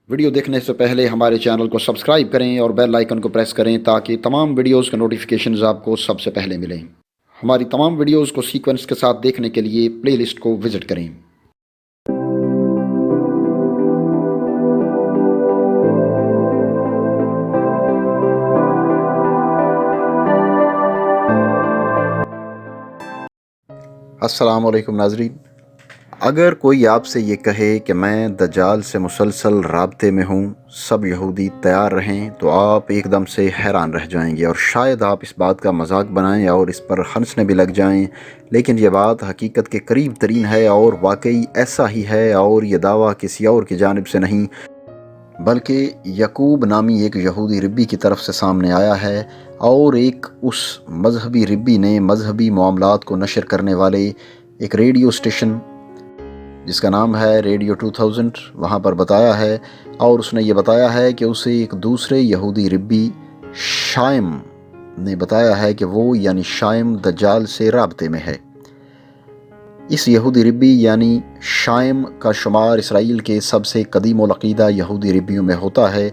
Video देखने से पहले हमारे चैनल को सब्सक्राइब करें और बेल आइकन को प्रेस करें ताकि तमाम वीडियोस के नोटिफिकेशंस आपको सबसे पहले मिलें। हमारी तमाम वीडियोस को सीक्वेंस के साथ देखने के लिए प्लेलिस्ट को विजिट करें। अस्सलाम वालेकुम नाज़रीन। अगर कोई आपसे ये कहे कि मैं दज्जाल से मुसलसल राब्ते में हूँ, सब यहूदी तैयार रहें, तो आप एकदम से हैरान रह जाएंगे और शायद आप इस बात का मजाक बनाएं और इस पर हंसने भी लग जाएं। लेकिन ये बात हकीकत के करीब तरीन है और वाकई ऐसा ही है, और ये दावा किसी और की जानिब से नहीं बल्कि यकूब नामी एक यहूदी रिब्बी की तरफ से सामने आया है। और एक उस मजहबी रिब्बी ने मजहबी मामलात को नशर करने वाले एक रेडियो स्टेशन जिसका नाम है रेडियो 2000 वहाँ पर बताया है, और उसने ये बताया है कि उसे एक दूसरे यहूदी रिब्बी शाइम ने बताया है कि वो यानी शाइम दज्जाल से राब्ते में है। इस यहूदी रिब्बी यानी शाइम का शुमार इसराइल के सबसे कदीम व अक़ीदा यहूदी रिब्बियों में होता है,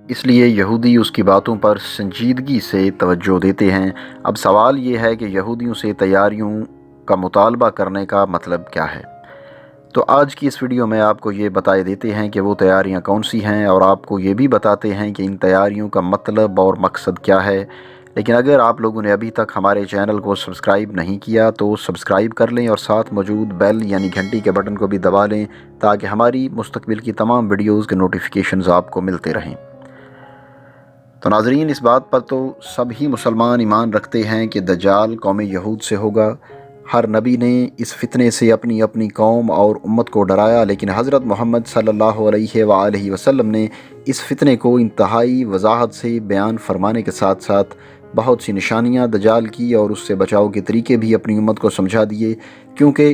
इसलिए यहूदी उसकी बातों पर संजीदगी से तवज्जो देते हैं। अब सवाल ये है कि यहूदियों से तैयारियों का मुतालबा करने का मतलब क्या है। तो आज की इस वीडियो में आपको ये बताए देते हैं कि वो तैयारियां कौन सी हैं, और आपको ये भी बताते हैं कि इन तैयारियों का मतलब और मकसद क्या है। लेकिन अगर आप लोगों ने अभी तक हमारे चैनल को सब्सक्राइब नहीं किया तो सब्सक्राइब कर लें और साथ मौजूद बेल यानी घंटी के बटन को भी दबा लें ताकि हमारी मुस्तकबिल की तमाम वीडियोज़ के नोटिफिकेशंस आपको मिलते रहें। तो नाज़रीन, इस बात पर तो सभी मुसलमान ईमान रखते हैं कि दज्जाल कौम यहूद से होगा। हर नबी ने इस फितने से अपनी अपनी कौम और उम्मत को डराया, लेकिन हज़रत मोहम्मद सल्लल्लाहु अलैहि वसल्लम ने इस फितने को इंतहाई वजाहत से बयान फरमाने के साथ साथ बहुत सी निशानियाँ दज्जाल की और उससे बचाव के तरीके भी अपनी उम्मत को समझा दिए, क्योंकि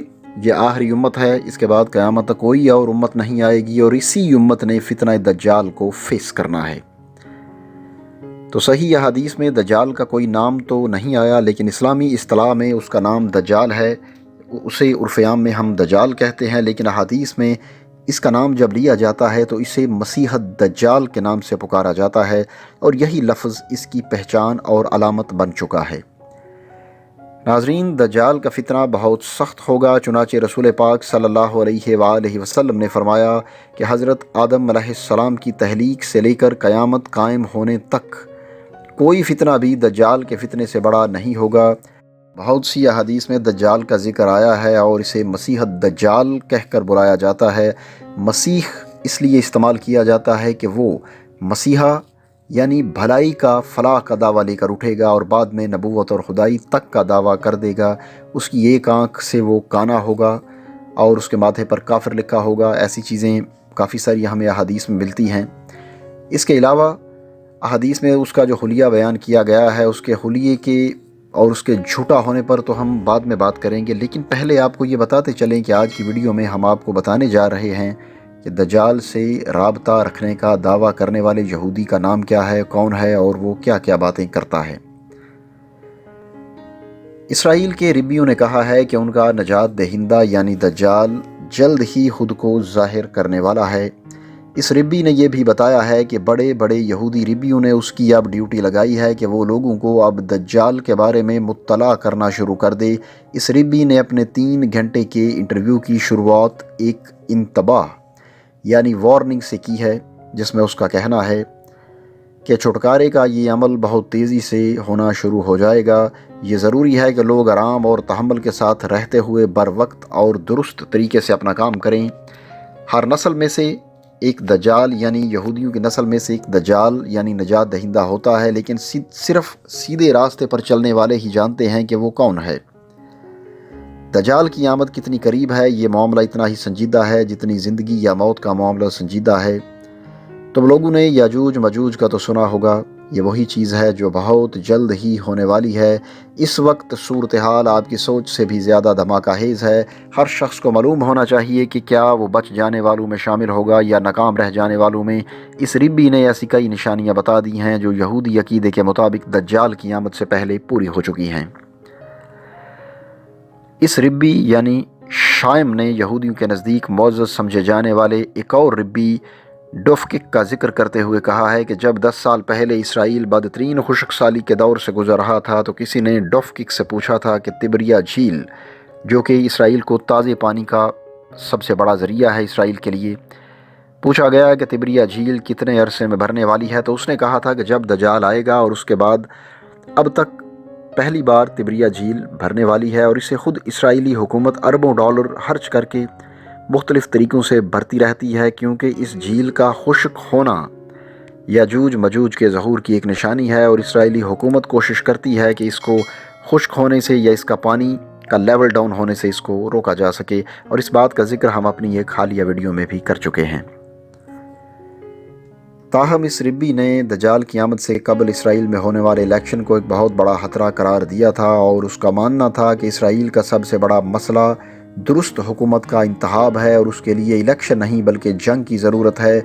ये आखिरी उम्मत है। इसके बाद क़यामत तक कोई और उम्मत नहीं आएगी और इसी उम्मत ने फितना दज्जाल को फेस करना है। तो सही हदीस में दज्जाल का कोई नाम तो नहीं आया, लेकिन इस्लामी इस्तिलाह में उसका नाम दज्जाल है। उसे उर्फ़-ए-आम में हम दज्जाल कहते हैं, लेकिन हदीस में इसका नाम जब लिया जाता है तो इसे मसीह दज्जाल के नाम से पुकारा जाता है, और यही लफ्ज़ इसकी पहचान और अलामत बन चुका है। नाज़रीन, दज्जाल का फितना बहुत सख्त होगा। चुनाचे रसूल पाक सल्लल्लाहु अलैहि वसल्लम ने फरमाया कि हज़रत आदम अलैहिस्सलाम की तहलीक से लेकर क़यामत कायम होने तक कोई फितना भी दज्जाल के फितने से बड़ा नहीं होगा। बहुत सी अहादीस में दज्जाल का जिक्र आया है और इसे मसीह दज्जाल कहकर बुलाया जाता है। मसीह इसलिए इस्तेमाल किया जाता है कि वो मसीहा यानी भलाई का, फलाह का दावा लेकर उठेगा और बाद में नबूवत और खुदाई तक का दावा कर देगा। उसकी एक आँख से वो काना होगा और उसके माथे पर काफिर लिखा होगा। ऐसी चीज़ें काफ़ी सारी हमें अहादीस में मिलती हैं। इसके अलावा अहादीस में उसका जो हुलिया बयान किया गया है, उसके हुलिये के और उसके झूठा होने पर तो हम बाद में बात करेंगे, लेकिन पहले आपको ये बताते चलें कि आज की वीडियो में हम आपको बताने जा रहे हैं कि दज्जाल से राबता रखने का दावा करने वाले यहूदी का नाम क्या है, कौन है और वो क्या क्या बातें करता है। इसराइल के रिब्बियों ने कहा है कि उनका नजात दहिंदा यानी दज्जाल जल्द ही खुद को ज़ाहिर करने वाला है। इस रिब्बी ने यह भी बताया है कि बड़े बड़े यहूदी रिब्बियों ने उसकी अब ड्यूटी लगाई है कि वो लोगों को अब दज्जाल के बारे में मुत्तला करना शुरू कर दे। इस रिब्बी ने अपने 3 घंटे के इंटरव्यू की शुरुआत एक इंतबाह यानी वार्निंग से की है, जिसमें उसका कहना है कि छुटकारे का ये अमल बहुत तेज़ी से होना शुरू हो जाएगा। ये ज़रूरी है कि लोग आराम और तहम्मुल के साथ रहते हुए बर वक्त और दुरुस्त तरीके से अपना काम करें। हर नस्ल में से एक दज्जाल यानी यहूदियों की नस्ल में से एक दज्जाल यानी नजात दहिंदा होता है, लेकिन सिर्फ सीधे रास्ते पर चलने वाले ही जानते हैं कि वो कौन है। दज्जाल की आमद कितनी करीब है, ये मामला इतना ही संजीदा है जितनी ज़िंदगी या मौत का मामला संजीदा है। तुम लोगों ने याजूज मजूज का तो सुना होगा, ये वही चीज़ है जो बहुत जल्द ही होने वाली है। इस वक्त सूरत हाल आपकी सोच से भी ज़्यादा धमाकाहेज़ है। हर शख्स को मालूम होना चाहिए कि क्या वो बच जाने वालों में शामिल होगा या नाकाम रह जाने वालों में। इस रिब्बी ने ऐसी कई निशानियाँ बता दी हैं जो यहूदी अकीदे के मुताबिक दज्जाल की आमद से पहले पूरी हो चुकी हैं। इस रिब्बी यानी शाइम ने यहूदियों के नज़दीक मौजज़ समझे जाने वाले एक और रिब्बी डोफ्किक का जिक्र करते हुए कहा है कि जब 10 साल पहले इसराइल बदतरीन खुश्क साली के दौर से गुजर रहा था तो किसी ने डोफ्किक से पूछा था कि तिबरिया झील, जो कि इसराइल को ताज़े पानी का सबसे बड़ा ज़रिया है इसराइल के लिए, पूछा गया कि तिबरिया झील कितने अरसे में भरने वाली है, तो उसने कहा था कि जब दज्जाल आएगा, और उसके बाद अब तक पहली बार तिबरिया झील भरने वाली है, और इसे खुद इसराइली हुकूमत अरबों डॉलर खर्च करके मुख्तलिफ़ तरीक़ों से भरती रहती है, क्योंकि इस झील का खुश्क होना याजूज मजूज के ज़हूर की एक निशानी है, और इसराइली हुकूमत कोशिश करती है कि इसको खुश्क होने से या इसका पानी का लेवल डाउन होने से इसको रोका जा सके, और इस बात का जिक्र हम अपनी एक हालिया वीडियो में भी कर चुके हैं। ताहम इस रिब्बी ने दज्जाल क़यामत से कबल इसराइल में होने वाले इलेक्शन को एक बहुत बड़ा ख़तरा करार दिया था, और उसका मानना था कि इसराइल का सबसे बड़ा मसला दुरुस्त हुकूमत का इंतखाब है, और उसके लिए इलेक्शन नहीं बल्कि जंग की ज़रूरत है,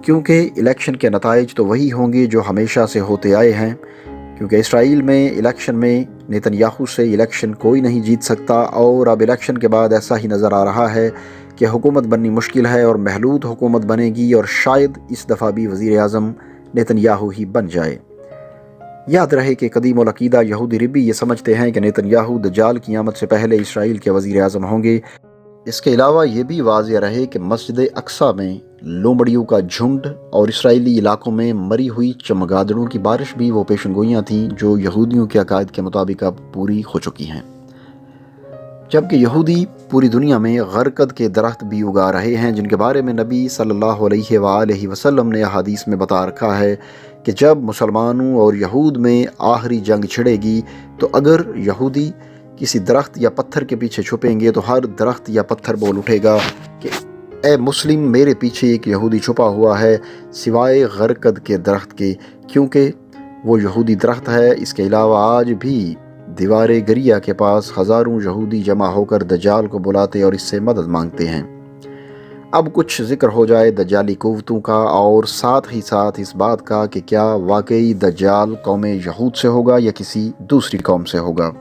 क्योंकि इलेक्शन के नताइज तो वही होंगे जो हमेशा से होते आए हैं, क्योंकि इसराइल में इलेक्शन में नेतन्याहू से इलेक्शन कोई नहीं जीत सकता, और अब इलेक्शन के बाद ऐसा ही नज़र आ रहा है कि हुकूमत बननी मुश्किल है और महलूद हुकूमत बनेगी, और शायद इस दफ़ा भी वज़ीर आज़म नेतन्याहू ही बन जाए। याद रहे कि कदीम अकीदा यहूदी रिब्बी ये समझते हैं कि नेतन्याहू दज्जाल क़यामत से पहले इसराइल के वज़ीर आज़म होंगे। इसके अलावा ये भी वाज़ेह रहे कि मस्जिद अक्सा में लोमड़ियों का झुंड और इसराइली इलाकों में मरी हुई चमगादड़ों की बारिश भी वो पेशनगोइयाँ थीं जो यहूदियों के अकायद के मुताबिक अब पूरी हो चुकी हैं। जबकि यहूदी पूरी दुनिया में गरकद के दरख्त भी उगा रहे हैं, जिनके बारे में नबी सल्लल्लाहु अलैहि वसल्लम ने हदीस में बता रखा है कि जब मुसलमानों और यहूद में आखिरी जंग छिड़ेगी तो अगर यहूदी किसी दरख्त या पत्थर के पीछे छुपेंगे तो हर दरख्त या पत्थर बोल उठेगा कि ए मुस्लिम, मेरे पीछे एक यहूदी छुपा हुआ है सिवाय गरकद के दरख्त के, क्योंकि वो यहूदी दरख्त है। इसके अलावा आज भी दीवारे गरिया के पास हज़ारों यहूदी जमा होकर दज्जाल को बुलाते और इससे मदद मांगते हैं। अब कुछ जिक्र हो जाए दज्जाली कुव्वतों का, और साथ ही साथ इस बात का कि क्या वाकई दज्जाल कौम यहूद से होगा या किसी दूसरी कौम से होगा।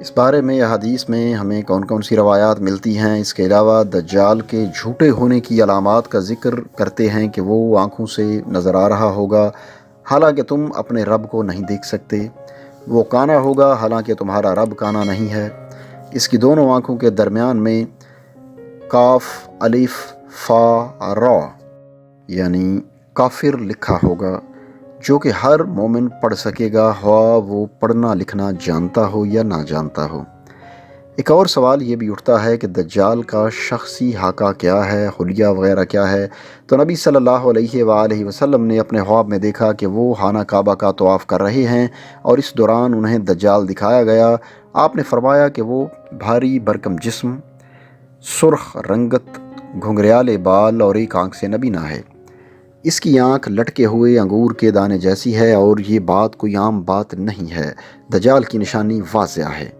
इस बारे में हदीस में हमें कौन कौन सी रवायात मिलती हैं। इसके अलावा दज्जाल के झूठे होने की अलामात का जिक्र करते हैं कि वो आँखों से नज़र आ रहा होगा हालांकि तुम अपने रब को नहीं देख सकते, वो काना होगा हालांकि तुम्हारा रब काना नहीं है, इसकी दोनों आँखों के दरमियान में काफ अलिफ फा रा यानी काफिर लिखा होगा, जो कि हर मोमिन पढ़ सकेगा, हाँ वो पढ़ना लिखना जानता हो या ना जानता हो। एक और सवाल ये भी उठता है कि दज्जाल का शख्सी हाका क्या है, हुलिया वगैरह क्या है। तो नबी सल्लल्लाहु अलैहि वसल्लम ने अपने ख्वाब में देखा कि वो खाना काबा का तवाफ़ कर रहे हैं और इस दौरान उन्हें दज्जाल दिखाया गया। आपने फरमाया कि वो भारी भरकम जिस्म, सुर्ख रंगत, घुंघराले बाल और एक आँख से नबीना है। इसकी आँख लटके हुए अंगूर के दाने जैसी है और ये बात कोई आम बात नहीं है, दज्जाल की निशानी वाज़िह है।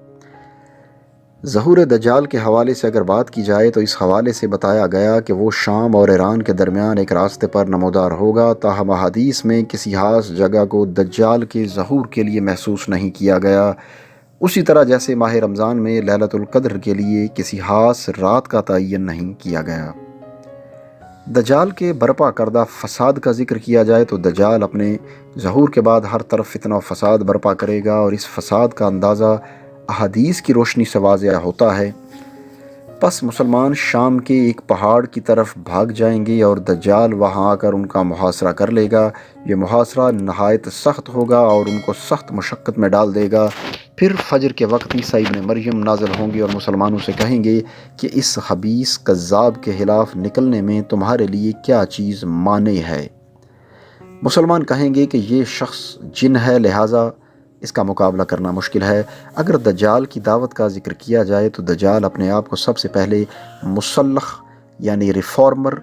ज़हूर दज्जाल के हवाले से अगर बात की जाए तो इस हवाले से बताया गया कि वो शाम और ईरान के दरमियान एक रास्ते पर नमोदार होगा। ताहम हदीस में किसी खास जगह को दज्जाल के ज़हूर के लिए महसूस नहीं किया गया, उसी तरह जैसे माह रमज़ान में लैलतुल क़द्र के लिए किसी खास रात का तयन नहीं किया गया। दज्जाल के बर्पा करदा फ़साद का जिक्र किया जाए तो दज्जाल अपने ज़हूर के बाद हर तरफ फितना फ़साद बर्पा करेगा और इस फ़साद का अंदाज़ा अहादीस की रोशनी से वाज़िह होता है। बस मुसलमान शाम के एक पहाड़ की तरफ भाग जाएंगे और दज्जाल वहाँ आकर उनका मुहासरा कर लेगा। ये मुहासरा नहायत सख्त होगा और उनको सख्त मुशक्क़त में डाल देगा। फिर फजर के वक्त ईसा इब्न मरियम नाज़िल होंगे और मुसलमानों से कहेंगे कि इस खबीस कज़्ज़ाब के खिलाफ़ निकलने में तुम्हारे लिए क्या चीज़ माने है। मुसलमान कहेंगे कि ये शख्स जिन है, लिहाजा इसका मुकाबला करना मुश्किल है। अगर दज्जाल की दावत का जिक्र किया जाए तो दज्जाल अपने आप को सबसे पहले मुसल्लख यानी रिफॉर्मर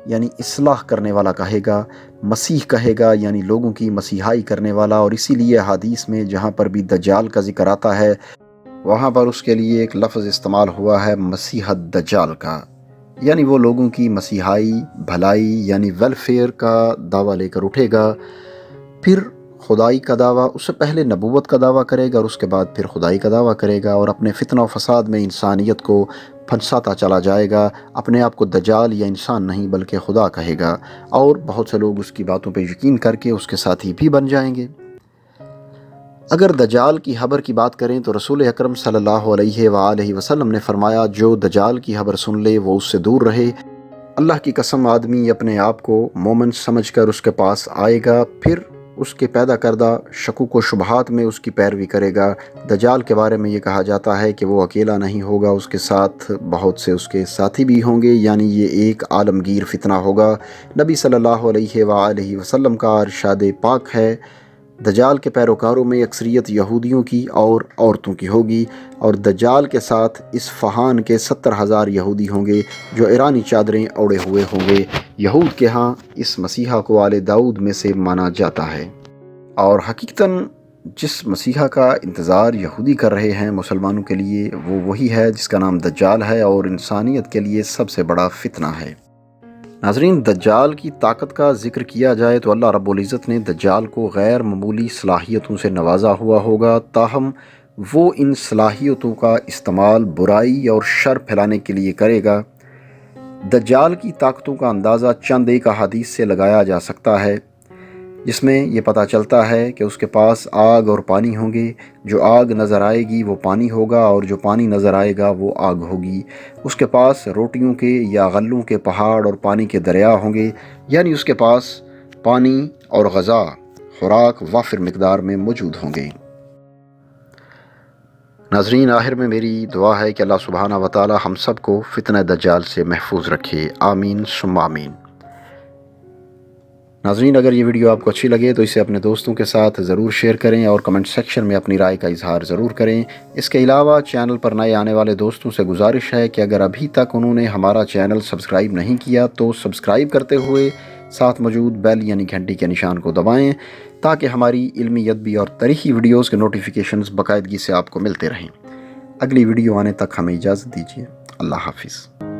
यानी इस्लाह करने वाला कहेगा, मसीह कहेगा यानी लोगों की मसीहाई करने वाला। और इसीलिए हदीस में जहाँ पर भी दज्जाल का जिक्र आता है वहाँ पर उसके लिए एक लफ्ज़ इस्तेमाल हुआ है मसीह दज्जाल का, यानी वो लोगों की मसीहाई भलाई यानी वेलफेयर का दावा लेकर उठेगा। फिर خدائی کا دعویٰ، اس سے پہلے نبوت کا دعویٰ کرے گا اور اس کے بعد پھر خدائی کا دعویٰ کرے گا، اور اپنے فتنہ و فساد میں انسانیت کو پھنساتا چلا جائے گا، اپنے آپ کو دجال یا انسان نہیں بلکہ خدا کہے گا، اور بہت سے لوگ اس کی باتوں پہ یقین کر کے اس کے ساتھی بھی بن جائیں گے۔ اگر دجال کی خبر کی بات کریں تو رسول اکرم صلی اللہ علیہ وآلہ وسلم نے فرمایا، جو دجال کی خبر سن لے وہ اس سے دور رہے۔ اللہ کی قسم، آدمی اپنے آپ کو مومن سمجھ کر اس کے پاس آئے گا، پھر اس کے پیدا کردہ شکوک و شبہات میں اس کی پیروی کرے گا۔ دجال کے بارے میں یہ کہا جاتا ہے کہ وہ اکیلا نہیں ہوگا، اس کے ساتھ بہت سے اس کے ساتھی بھی ہوں گے، یعنی یہ ایک عالمگیر فتنہ ہوگا۔ نبی صلی اللہ علیہ وآلہ وسلم کا ارشاد پاک ہے، دجال کے پیروکاروں میں اکثریت یہودیوں کی اور عورتوں کی ہوگی، اور دجال کے ساتھ اصفہان کے 70,000 یہودی ہوں گے جو ایرانی چادریں اوڑے ہوئے ہوں گے۔ یہود کے ہاں اس مسیحا کو آل داؤد میں سے مانا جاتا ہے، اور حقیقتاً جس مسیحا کا انتظار یہودی کر رہے ہیں مسلمانوں کے لیے، وہ وہی ہے جس کا نام دجال ہے، اور انسانیت کے لیے سب سے بڑا فتنہ ہے۔ ناظرین، دجال کی طاقت کا ذکر کیا جائے تو اللہ رب العزت نے دجال کو غیر معمولی صلاحیتوں سے نوازا ہوا ہوگا، تاہم وہ ان صلاحیتوں کا استعمال برائی اور شر پھیلانے کے لیے کرے گا۔ دجال کی طاقتوں کا اندازہ چند ایک احادیث سے لگایا جا سکتا ہے، جس میں یہ پتہ چلتا ہے کہ اس کے پاس آگ اور پانی ہوں گے، جو آگ نظر آئے گی وہ پانی ہوگا، اور جو پانی نظر آئے گا وہ آگ ہوگی۔ اس کے پاس روٹیوں کے یا غلوں کے پہاڑ اور پانی کے دریا ہوں گے، یعنی اس کے پاس پانی اور غذا، خوراک وافر مقدار میں موجود ہوں گے۔ ناظرین، آخر میں میری دعا ہے کہ اللہ سبحانہ و تعالی ہم سب کو فتنہ دجال سے محفوظ رکھے، آمین ثم آمین۔ ناظرین، اگر یہ ویڈیو آپ کو اچھی لگے تو اسے اپنے دوستوں کے ساتھ ضرور شیئر کریں، اور کمنٹ سیکشن میں اپنی رائے کا اظہار ضرور کریں۔ اس کے علاوہ چینل پر نئے آنے والے دوستوں سے گزارش ہے کہ اگر ابھی تک انہوں نے ہمارا چینل سبسکرائب نہیں کیا تو سبسکرائب کرتے ہوئے ساتھ موجود بیل یعنی گھنٹی کے نشان کو دبائیں، تاکہ ہماری علمی، ادبی اور تاریخی ویڈیوز کے نوٹیفیکیشنز باقاعدگی سے آپ کو ملتے رہیں۔ اگلی ویڈیو آنے تک ہمیں اجازت دیجیے۔ اللہ حافظ۔